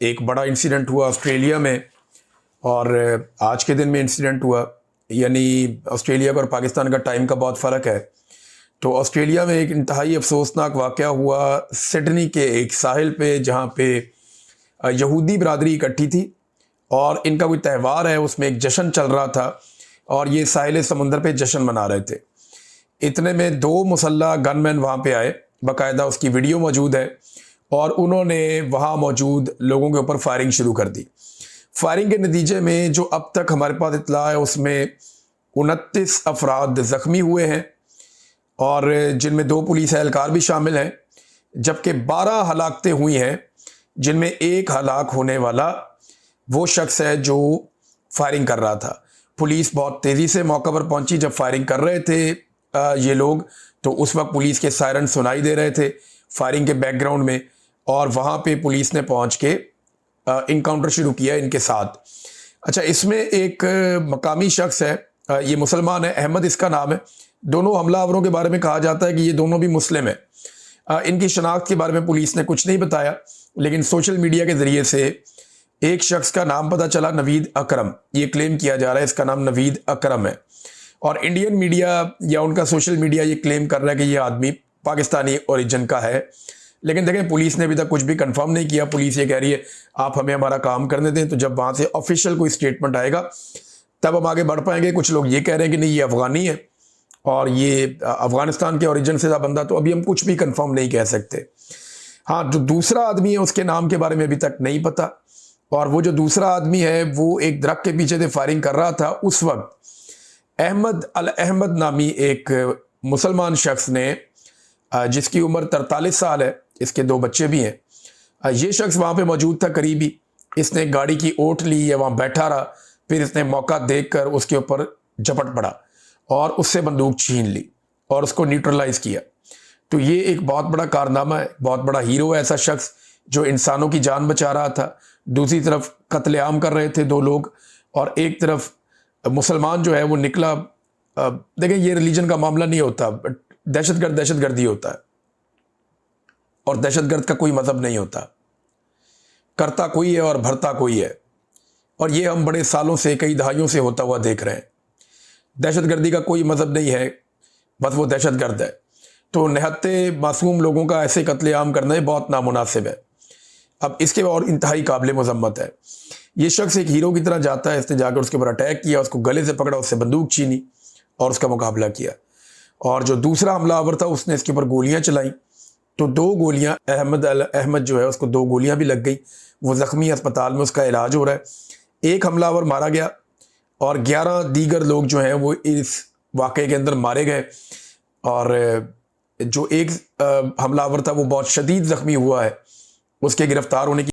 ایک بڑا انسیڈنٹ ہوا آسٹریلیا میں، اور آج کے دن میں انسیڈنٹ ہوا، یعنی آسٹریلیا کا اور پاکستان کا ٹائم کا بہت فرق ہے۔ تو آسٹریلیا میں ایک انتہائی افسوسناک واقعہ ہوا سڈنی کے ایک ساحل پہ، جہاں پہ یہودی برادری اکٹھی تھی اور ان کا کوئی تہوار ہے، اس میں ایک جشن چل رہا تھا اور یہ ساحل سمندر پہ جشن منا رہے تھے۔ اتنے میں دو مسلح گن مین وہاں پہ آئے، باقاعدہ اس کی ویڈیو موجود ہے، اور انہوں نے وہاں موجود لوگوں کے اوپر فائرنگ شروع کر دی۔ فائرنگ کے نتیجے میں جو اب تک ہمارے پاس اطلاع ہے اس میں 29 افراد زخمی ہوئے ہیں، اور جن میں 2 پولیس اہلکار بھی شامل ہیں، جبکہ 12 ہلاکتیں ہوئی ہیں، جن میں ایک ہلاک ہونے والا وہ شخص ہے جو فائرنگ کر رہا تھا۔ پولیس بہت تیزی سے موقع پر پہنچی جب فائرنگ کر رہے تھے یہ لوگ، تو اس وقت پولیس کے سائرن سنائی دے رہے تھے فائرنگ کے بیک گراؤنڈ میں، اور وہاں پہ پولیس نے پہنچ کے انکاؤنٹر شروع کیا ان کے ساتھ۔ اچھا، اس میں ایک مقامی شخص ہے، یہ مسلمان ہے، احمد اس کا نام ہے۔ دونوں حملہ آوروں کے بارے میں کہا جاتا ہے کہ یہ دونوں بھی مسلم ہیں۔ ان کی شناخت کے بارے میں پولیس نے کچھ نہیں بتایا، لیکن سوشل میڈیا کے ذریعے سے ایک شخص کا نام پتہ چلا، نوید اکرم، یہ کلیم کیا جا رہا ہے اس کا نام نوید اکرم ہے، اور انڈین میڈیا یا ان کا سوشل میڈیا یہ کلیم کر رہا ہے کہ یہ آدمی پاکستانی اوریجن کا ہے۔ لیکن دیکھیں، پولیس نے ابھی تک کچھ بھی کنفرم نہیں کیا۔ پولیس یہ کہہ رہی ہے آپ ہمیں ہمارا کام کرنے دیں، تو جب وہاں سے آفیشیل کوئی سٹیٹمنٹ آئے گا تب ہم آگے بڑھ پائیں گے۔ کچھ لوگ یہ کہہ رہے ہیں کہ نہیں، یہ افغانی ہے اور یہ افغانستان کے اوریجن سے تھا بندہ، تو ابھی ہم کچھ بھی کنفرم نہیں کہہ سکتے۔ ہاں، جو دوسرا آدمی ہے اس کے نام کے بارے میں ابھی تک نہیں پتا، اور وہ جو دوسرا آدمی ہے وہ ایک درخت کے پیچھے سے فائرنگ کر رہا تھا۔ اس وقت احمد نامی ایک مسلمان شخص نے، جس کی عمر 43 سال ہے، اس کے 2 بچے بھی ہیں، یہ شخص وہاں پہ موجود تھا قریبی۔ اس نے گاڑی کی اوٹ لی یا وہاں بیٹھا رہا، پھر اس نے موقع دیکھ کر اس کے اوپر جھپٹ پڑا اور اس سے بندوق چھین لی اور اس کو نیوٹرلائز کیا۔ تو یہ ایک بہت بڑا کارنامہ ہے، بہت بڑا ہیرو ہے ایسا شخص جو انسانوں کی جان بچا رہا تھا۔ دوسری طرف قتل عام کر رہے تھے 2 لوگ، اور ایک طرف مسلمان جو ہے وہ نکلا۔ دیکھیں، یہ ریلیجن کا معاملہ نہیں ہوتا، دہشت گردی ہوتا ہے، اور دہشت گرد کا کوئی مذہب نہیں ہوتا، کرتا کوئی ہے اور بھرتا کوئی ہے، اور یہ ہم بڑے سالوں سے، کئی دہائیوں سے ہوتا ہوا دیکھ رہے ہیں۔ دہشت گردی کا کوئی مذہب نہیں ہے، بس وہ دہشت گرد ہے۔ تو نہتے معصوم لوگوں کا ایسے قتل عام کرنا بہت نامناسب ہے۔ اب اس کے اور انتہائی قابل مذمت ہے۔ یہ شخص ایک ہیرو کی طرح جاتا ہے، اس نے جا کر اس کے اوپر اٹیک کیا، اس کو گلے سے پکڑا، اس سے بندوق چھینی اور اس کا مقابلہ کیا۔ اور جو دوسرا حملہ آور تھا اس نے اس کے اوپر گولیاں چلائیں، تو 2 گولیاں، احمد جو ہے اس کو 2 گولیاں بھی لگ گئی، وہ زخمی، اسپتال میں اس کا علاج ہو رہا ہے۔ ایک حملہ آور مارا گیا اور 11 دیگر لوگ جو ہیں وہ اس واقعے کے اندر مارے گئے، اور جو ایک حملہ آور تھا وہ بہت شدید زخمی ہوا ہے، اس کے گرفتار ہونے کی